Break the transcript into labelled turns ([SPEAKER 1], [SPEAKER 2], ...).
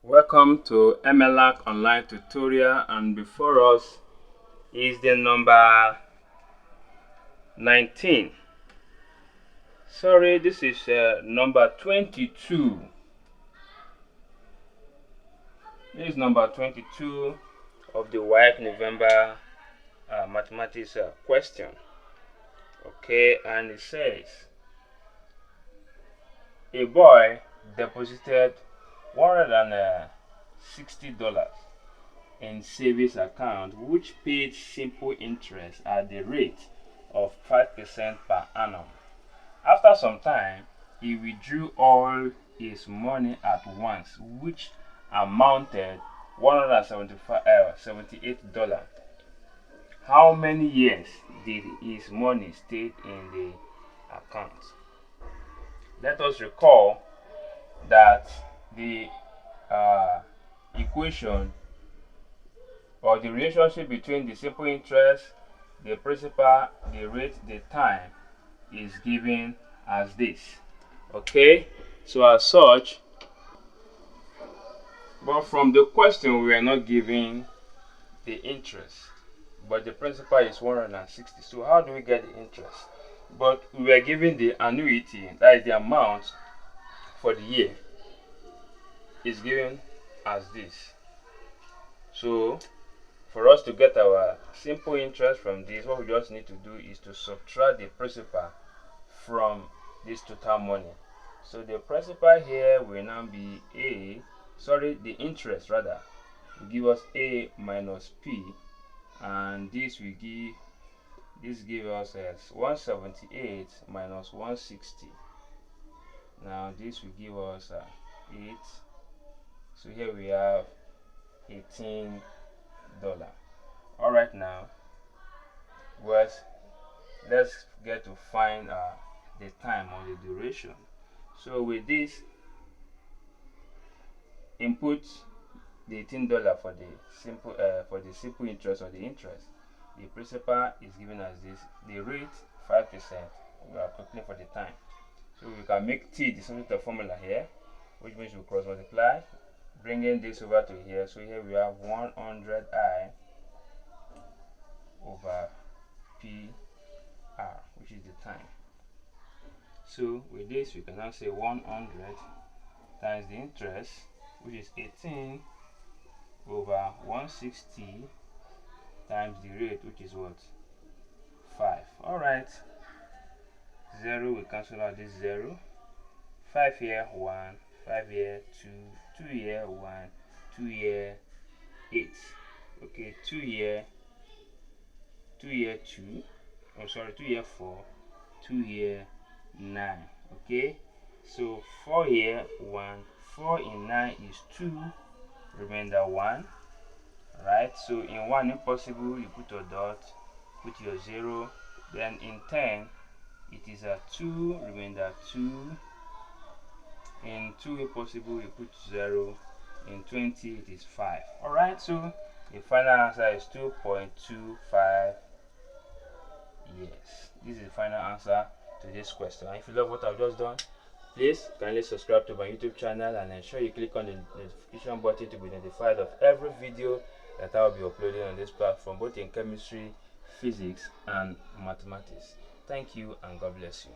[SPEAKER 1] Welcome to MLAC online tutorial, and before us is the number 19. Sorry, this is number 22. This is number 22 of the WASSCE November mathematics question. Okay, and it says a boy deposited $160 in savings account which paid simple interest at the rate of 5% per annum. After some time, he withdrew all his money at once, which amounted $178. How many years did his money stay in the account? Let us recall that the equation or the relationship between the simple interest, the principal, the rate, the time is given as this. Okay, so as such, but from the question we are not given the interest, but the principal is 160. So how do we get the interest? But we were given the annuity, that is the amount for the year, is given as this. So for us to get our simple interest from this, what we just need to do is to subtract the principal from this total money. So the principal here will now be the interest rather will give us A minus P, and this will give us as 178 minus 160. Now this will give us 8. So here we have $18. All right, now let's get to find the time or the duration. So with this, input the $18 for the simple interest or the interest. The principal is given as this. The rate 5%. We are calculating for the time. So we can make T the solution formula here, which means we cross multiply, bringing this over to here. So here we have 100I over PR, which is the time. So with this, we can now say 100 times the interest, which is 18, over 160 times the rate, which is what? 5. Alright, 0, we cancel out this 0. 5 here, 1, 5 here, 2, 2 here, 1, 2 here, 8. Okay, 2 here, 2 here, 2. Oh, sorry, 2 here, 4, 2 here, 9. Okay, so 4 here, 1, 4 in 9 is 2, remainder 1. Right, so in 1 impossible, you put a dot, put your 0. Then in 10, it is a 2, remainder 2. In 2 impossible, you put 0. In 20, it is 5. Alright, so the final answer is 2.25 years. This is the final answer to this question. If you love what I've just done, please kindly subscribe to my YouTube channel and ensure you click on the notification button to be notified of every video that I will be uploading on this platform, both in chemistry, physics, and mathematics. Thank you, and God bless you.